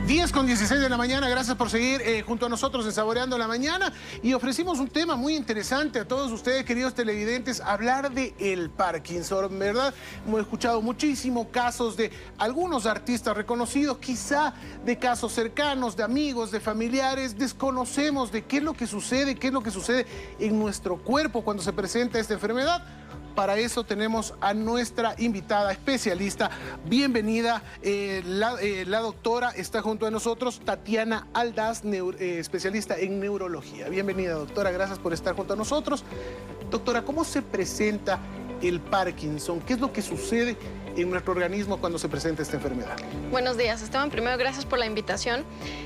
10:16 de la mañana, gracias por seguir junto a nosotros en Saboreando la Mañana. Y ofrecimos un tema muy interesante a todos ustedes, queridos televidentes, hablar de el Parkinson, ¿verdad? Hemos escuchado muchísimos casos de algunos artistas reconocidos, quizá de casos cercanos, de amigos, de familiares. Desconocemos de qué es lo que sucede, en nuestro cuerpo cuando se presenta esta enfermedad. Para eso tenemos a nuestra invitada especialista. Bienvenida, la doctora está junto a nosotros, Tatiana Aldaz, especialista en neurología. Bienvenida, doctora, gracias por estar junto a nosotros. Doctora, ¿cómo se presenta el Parkinson? ¿Qué es lo que sucede en nuestro organismo cuando se presenta esta enfermedad? Buenos días, Esteban. Primero, gracias por la invitación.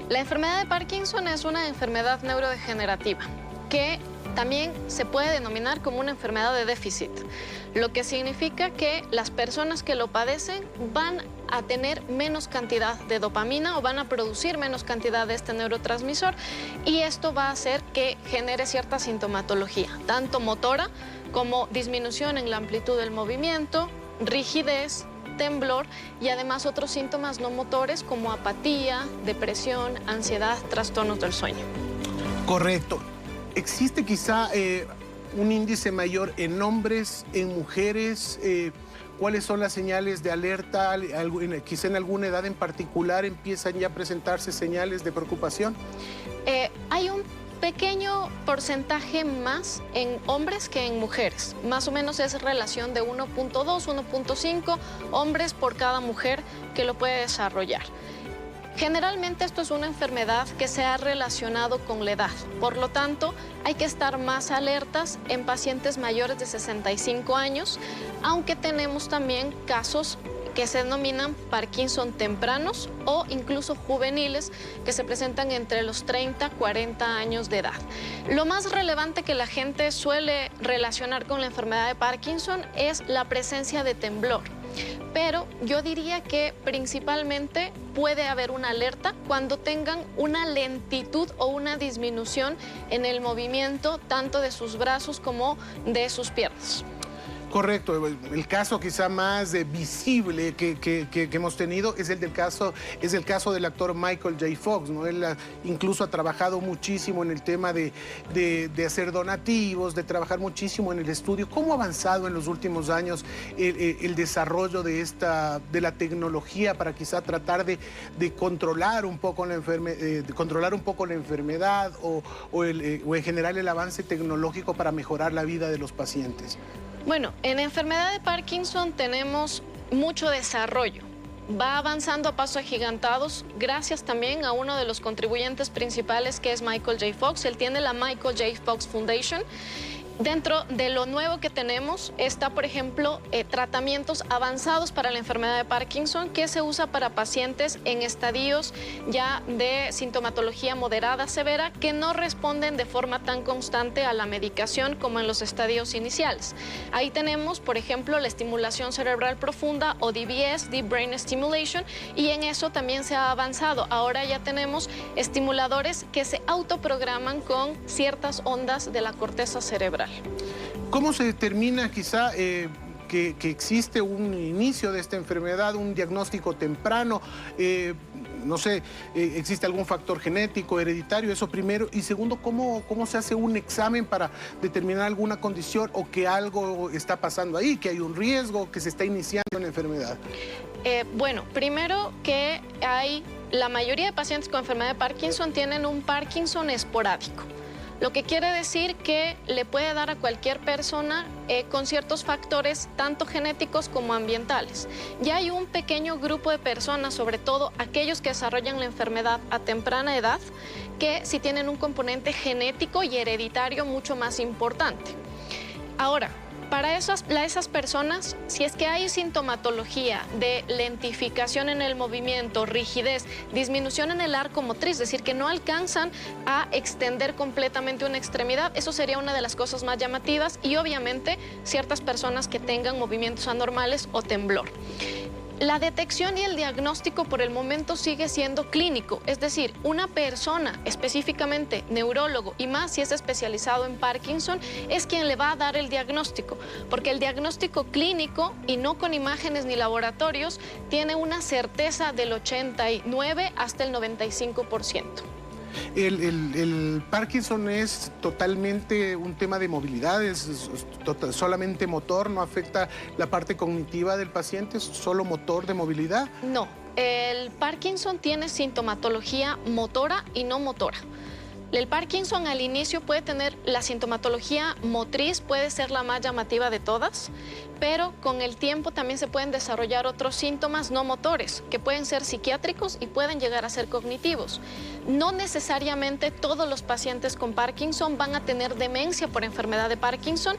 La enfermedad de Parkinson es una enfermedad neurodegenerativa que también se puede denominar como una enfermedad de déficit, lo que significa que las personas que lo padecen van a tener menos cantidad de dopamina o van a producir menos cantidad de este neurotransmisor, y esto va a hacer que genere cierta sintomatología, tanto motora como disminución en la amplitud del movimiento, rigidez, temblor y además otros síntomas no motores como apatía, depresión, ansiedad, trastornos del sueño. Correcto. ¿Existe quizá un índice mayor en hombres, en mujeres? ¿Cuáles son las señales de alerta? Quizá en alguna edad en particular empiezan ya a presentarse señales de preocupación. Hay un pequeño porcentaje más en hombres que en mujeres. Más o menos es relación de 1.2, 1.5 hombres por cada mujer que lo puede desarrollar. Generalmente esto es una enfermedad que se ha relacionado con la edad, por lo tanto hay que estar más alertas en pacientes mayores de 65 años, aunque tenemos también casos que se denominan Parkinson tempranos o incluso juveniles que se presentan entre los 30 y 40 años de edad. Lo más relevante que la gente suele relacionar con la enfermedad de Parkinson es la presencia de temblor. Pero yo diría que principalmente puede haber una alerta cuando tengan una lentitud o una disminución en el movimiento tanto de sus brazos como de sus piernas. Correcto. El caso quizá más visible que hemos tenido es el caso del actor Michael J. Fox, ¿no? Él incluso ha trabajado muchísimo en el tema de hacer donativos, de trabajar muchísimo en el estudio. ¿Cómo ha avanzado en los últimos años el desarrollo de la tecnología para quizá tratar de controlar un poco la enfermedad o en general el avance tecnológico para mejorar la vida de los pacientes? Bueno, en la enfermedad de Parkinson tenemos mucho desarrollo. Va avanzando a pasos agigantados gracias también a uno de los contribuyentes principales que es Michael J. Fox. Él tiene la Michael J. Fox Foundation. Dentro de lo nuevo que tenemos está, por ejemplo, tratamientos avanzados para la enfermedad de Parkinson que se usa para pacientes en estadios ya de sintomatología moderada severa que no responden de forma tan constante a la medicación como en los estadios iniciales. Ahí tenemos, por ejemplo, la estimulación cerebral profunda o DBS, Deep Brain Stimulation, y en eso también se ha avanzado. Ahora ya tenemos estimuladores que se autoprograman con ciertas ondas de la corteza cerebral. ¿Cómo se determina quizá que existe un inicio de esta enfermedad, un diagnóstico temprano? No sé, ¿existe algún factor genético, hereditario? Eso primero. Y segundo, ¿cómo se hace un examen para determinar alguna condición o que algo está pasando ahí, que hay un riesgo, que se está iniciando una enfermedad? Bueno, primero que la mayoría de pacientes con enfermedad de Parkinson tienen un Parkinson esporádico. Lo que quiere decir que le puede dar a cualquier persona con ciertos factores tanto genéticos como ambientales. Ya hay un pequeño grupo de personas, sobre todo aquellos que desarrollan la enfermedad a temprana edad, que sí tienen un componente genético y hereditario mucho más importante. Ahora, para esas personas, si es que hay sintomatología de lentificación en el movimiento, rigidez, disminución en el arco motriz, es decir, que no alcanzan a extender completamente una extremidad, eso sería una de las cosas más llamativas, y obviamente ciertas personas que tengan movimientos anormales o temblor. La detección y el diagnóstico por el momento sigue siendo clínico, es decir, una persona, específicamente neurólogo y más si es especializado en Parkinson, es quien le va a dar el diagnóstico, porque el diagnóstico clínico y no con imágenes ni laboratorios tiene una certeza del 89 hasta el 95%. El Parkinson es totalmente un tema de movilidad, solamente motor, no afecta la parte cognitiva del paciente, es solo motor de movilidad. No, el Parkinson tiene sintomatología motora y no motora. El Parkinson al inicio puede tener la sintomatología motriz, puede ser la más llamativa de todas, pero con el tiempo también se pueden desarrollar otros síntomas no motores, que pueden ser psiquiátricos y pueden llegar a ser cognitivos. No necesariamente todos los pacientes con Parkinson van a tener demencia por enfermedad de Parkinson,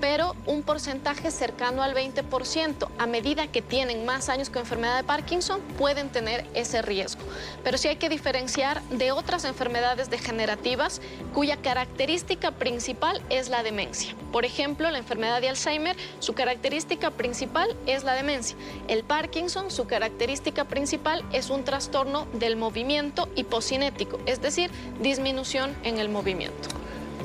pero un porcentaje cercano al 20%. A medida que tienen más años con enfermedad de Parkinson, pueden tener ese riesgo. Pero sí hay que diferenciar de otras enfermedades degenerativas cuya característica principal es la demencia. Por ejemplo, la enfermedad de Alzheimer, su característica principal es la demencia. El Parkinson, su característica principal es un trastorno del movimiento hipocinético, es decir, disminución en el movimiento.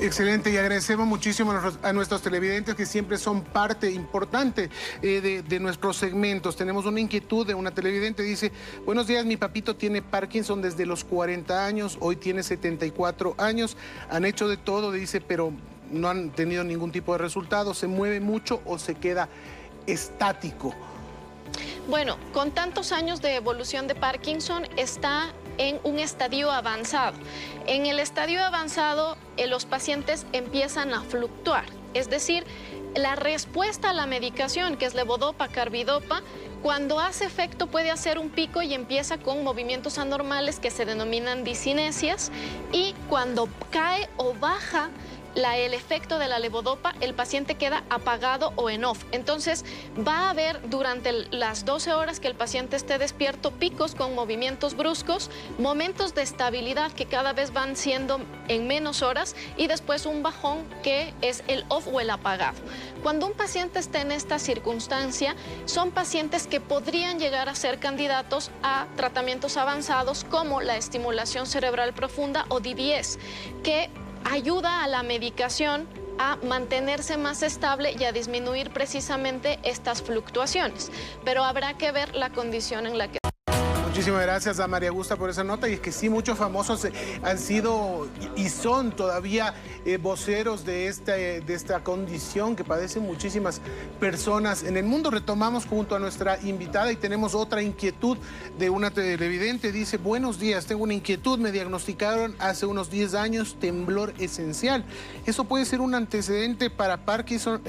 Excelente, y agradecemos muchísimo a nuestros televidentes que siempre son parte importante de nuestros segmentos. Tenemos una inquietud de una televidente, dice: buenos días, mi papito tiene Parkinson desde los 40 años, hoy tiene 74 años, han hecho de todo, dice, pero no han tenido ningún tipo de resultado, se mueve mucho o se queda estático. Bueno, con tantos años de evolución de Parkinson está en un estadio avanzado. En el estadio avanzado, los pacientes empiezan a fluctuar, es decir, la respuesta a la medicación, que es levodopa, carbidopa, cuando hace efecto puede hacer un pico y empieza con movimientos anormales que se denominan disinesias, y cuando cae o baja el efecto de la levodopa, el paciente queda apagado o en off. Entonces va a haber durante las 12 horas que el paciente esté despierto picos con movimientos bruscos, momentos de estabilidad que cada vez van siendo en menos horas y después un bajón que es el off o el apagado. Cuando un paciente está en esta circunstancia, son pacientes que podrían llegar a ser candidatos a tratamientos avanzados como la estimulación cerebral profunda o DBS, que ayuda a la medicación a mantenerse más estable y a disminuir precisamente estas fluctuaciones. Pero habrá que ver la condición en la que... Muchísimas gracias a María Augusta por esa nota, y es que sí, muchos famosos han sido y son todavía voceros de esta condición que padecen muchísimas personas en el mundo. Retomamos junto a nuestra invitada y tenemos otra inquietud de una televidente. Dice: buenos días, tengo una inquietud, me diagnosticaron hace unos 10 años temblor esencial. ¿Eso puede ser un antecedente para Parkinson?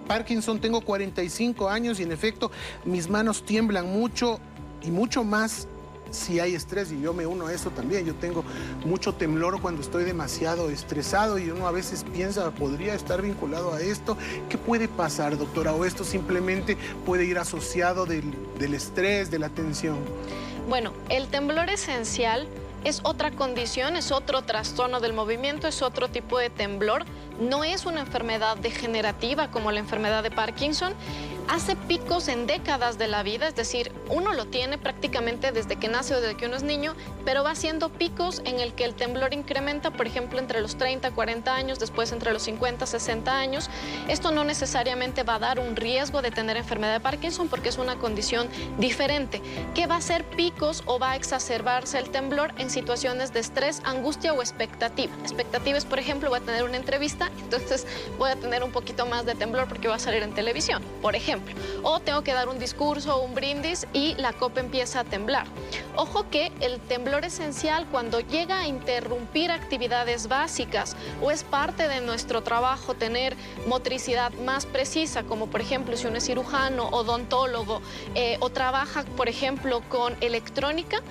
Parkinson, tengo 45 años y en efecto mis manos tiemblan mucho y mucho más si hay estrés, y yo me uno a eso también. Yo tengo mucho temblor cuando estoy demasiado estresado y uno a veces piensa, ¿podría estar vinculado a esto? ¿Qué puede pasar, doctora? ¿O esto simplemente puede ir asociado del estrés, de la tensión? Bueno, el temblor esencial es otra condición, es otro trastorno del movimiento, es otro tipo de temblor. No es una enfermedad degenerativa como la enfermedad de Parkinson. Hace picos en décadas de la vida, es decir, uno lo tiene prácticamente desde que nace o desde que uno es niño, pero va haciendo picos en el que el temblor incrementa, por ejemplo, entre los 30, 40 años, después entre los 50, 60 años. Esto no necesariamente va a dar un riesgo de tener enfermedad de Parkinson porque es una condición diferente, que va a ser picos o va a exacerbarse el temblor en situaciones de estrés, angustia o expectativa. Expectativa es, por ejemplo, voy a tener una entrevista, entonces voy a tener un poquito más de temblor porque va a salir en televisión, por ejemplo. O tengo que dar un discurso o un brindis y la copa empieza a temblar. Ojo que el temblor esencial, cuando llega a interrumpir actividades básicas o es parte de nuestro trabajo tener motricidad más precisa, como por ejemplo si uno es cirujano, odontólogo o trabaja, por ejemplo, con electrónica,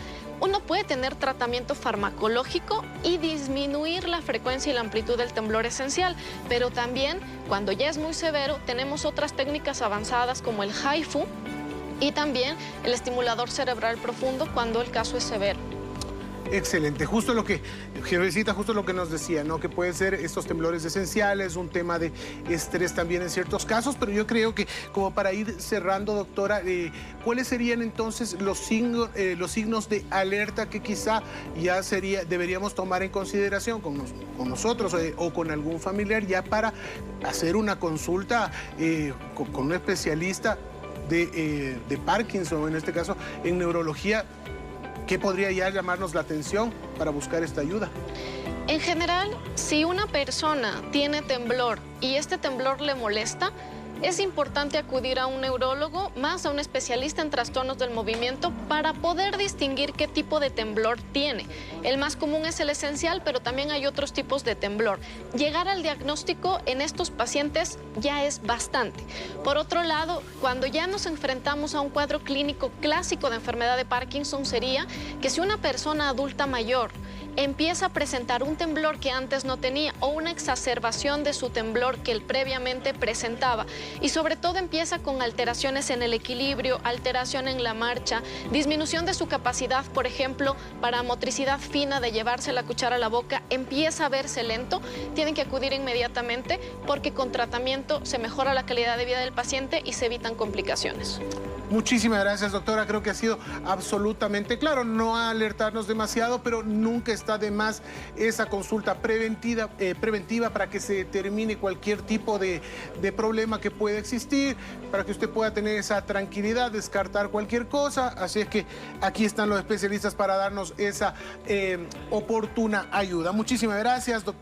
uno puede tener tratamiento farmacológico y disminuir la frecuencia y la amplitud del temblor esencial, pero también cuando ya es muy severo tenemos otras técnicas avanzadas como el HIFU y también el estimulador cerebral profundo cuando el caso es severo. Excelente, justo lo que, jefecita, justo lo que nos decía, ¿no? Que pueden ser estos temblores esenciales, un tema de estrés también en ciertos casos, pero yo creo que como para ir cerrando, doctora, ¿cuáles serían entonces los signos de alerta que quizá ya deberíamos tomar en consideración con nosotros o con algún familiar ya para hacer una consulta con un especialista de Parkinson, en este caso en neurología? ¿Qué podría ya llamarnos la atención para buscar esta ayuda? En general, si una persona tiene temblor y este temblor le molesta, es importante acudir a un neurólogo, más a un especialista en trastornos del movimiento, para poder distinguir qué tipo de temblor tiene. El más común es el esencial, pero también hay otros tipos de temblor. Llegar al diagnóstico en estos pacientes ya es bastante. Por otro lado, cuando ya nos enfrentamos a un cuadro clínico clásico de enfermedad de Parkinson, sería que si una persona adulta mayor empieza a presentar un temblor que antes no tenía o una exacerbación de su temblor que él previamente presentaba, y sobre todo empieza con alteraciones en el equilibrio, alteración en la marcha, disminución de su capacidad, por ejemplo, para motricidad fina de llevarse la cuchara a la boca, empieza a verse lento, tienen que acudir inmediatamente porque con tratamiento se mejora la calidad de vida del paciente y se evitan complicaciones. Muchísimas gracias, doctora. Creo que ha sido absolutamente claro. No alertarnos demasiado, pero nunca está de más esa consulta preventiva para que se determine cualquier tipo de problema que pueda existir, para que usted pueda tener esa tranquilidad, descartar cualquier cosa. Así es que aquí están los especialistas para darnos esa oportuna ayuda. Muchísimas gracias, doctora.